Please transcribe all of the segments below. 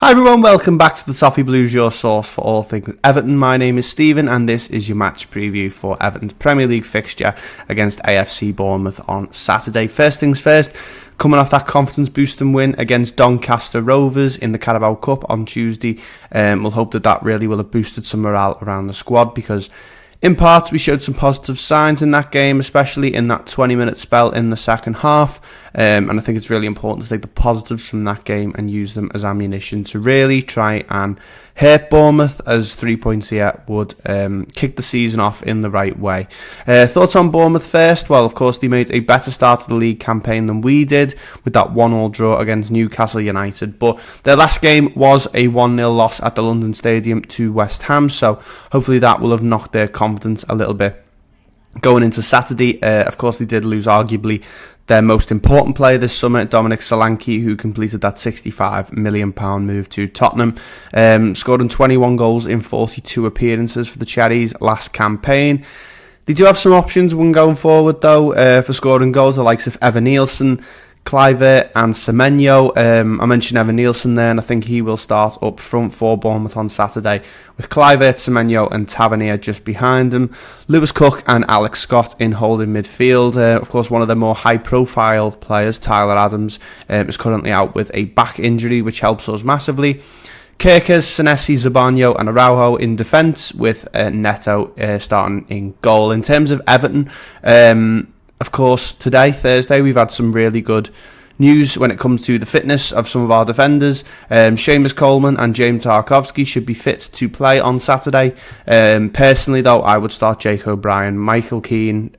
Hi everyone, welcome back to the Toffee Blues, your source for all things Everton. My name is Stephen and this is your match preview for Everton's Premier League fixture against AFC Bournemouth on Saturday. First things first, coming off that confidence boosting win against Doncaster Rovers in the Carabao Cup on Tuesday, we'll hope that really will have boosted some morale around the squad, because in parts, we showed some positive signs in that game, especially in that 20-minute spell in the second half. And I think it's really important to take the positives from that game and use them as ammunition to really try and hurt Bournemouth, as 3 points here would kick the season off in the right way. Thoughts on Bournemouth first? Well, of course, they made a better start to the league campaign than we did with that 1-1 draw against Newcastle United. But their last game was a 1-0 loss at the London Stadium to West Ham, so hopefully that will have knocked their confidence a little bit. Going into Saturday, of course, they did lose arguably their most important player this summer, Dominic Solanke, who completed that £65 million move to Tottenham. Scored in 21 goals in 42 appearances for the Cherries last campaign. They do have some options when going forward, though, for scoring goals, the likes of Evan Nielsen, Kluivert and Semenyo. I mentioned Evan Nielsen there, and I think he will start up front for Bournemouth on Saturday, with Kluivert, Semenyo and Tavernier just behind him. Lewis Cook and Alex Scott in holding midfield. Of course, one of the more high-profile players, Tyler Adams, is currently out with a back injury, which helps us massively. Kirkers, Senesi, Zabanyo and Araujo in defence, with Neto starting in goal. In terms of Everton, of course, today, Thursday, we've had some really good news when it comes to the fitness of some of our defenders. Seamus Coleman and James Tarkowski should be fit to play on Saturday. Personally, though, I would start Jake O'Brien. Michael Keane,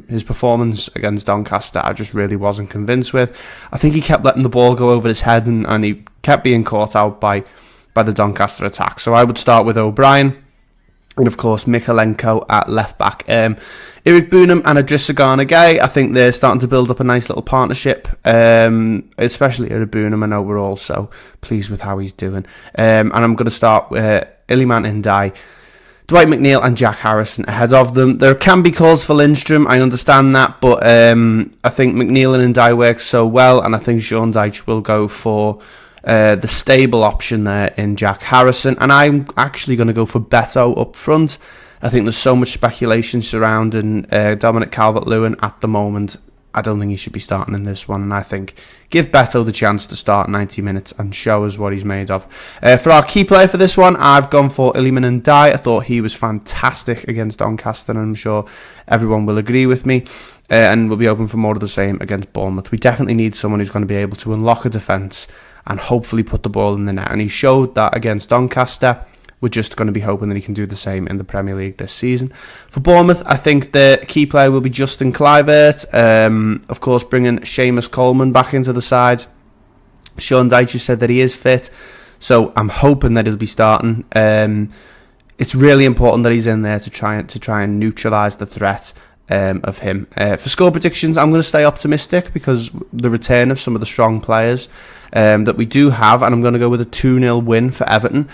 his performance against Doncaster, I just really wasn't convinced with. I think he kept letting the ball go over his head, and he kept being caught out by the Doncaster attack. So I would start with O'Brien. And of course, Mikalenko at left back. Eric Boonham and Idrissa Gana Gueye, I think they're starting to build up a nice little partnership. Especially Eric Boonham, I know we're all so pleased with how he's doing. And I'm going to start with Iliman Ndiaye, Dwight McNeil and Jack Harrison ahead of them. There can be calls for Lindstrom, I understand that, but I think McNeil and Ndiaye work so well, and I think Sean Dyche will go for the stable option there in Jack Harrison, and I'm actually going to go for Beto up front. I think there's so much speculation surrounding Dominic Calvert-Lewin at the moment. I don't think he should be starting in this one, and I think give Beto the chance to start 90 minutes and show us what he's made of. For our key player for this one, I've gone for Iliman Ndiaye. I thought he was fantastic against Doncaster, and I'm sure everyone will agree with me. And we'll be open for more of the same against Bournemouth. We definitely need someone who's going to be able to unlock a defence and hopefully put the ball in the net. And he showed that against Doncaster. We're just going to be hoping that he can do the same in the Premier League this season. For Bournemouth, I think the key player will be Justin Kluivert. Of course, bringing Seamus Coleman back into the side. Sean Dyche said that he is fit, so I'm hoping that he'll be starting. It's really important that he's in there to try and neutralise the threat of him. For score predictions, I'm going to stay optimistic because the return of some of the strong players that we do have, and I'm going to go with a 2-0 win for Everton.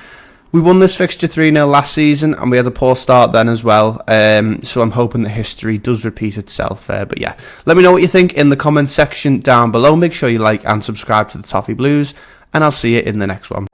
We won this fixture 3-0 last season, and we had a poor start then as well, so I'm hoping that history does repeat itself. But yeah, let me know what you think in the comments section down below. Make sure you like and subscribe to the Toffee Blues, and I'll see you in the next one.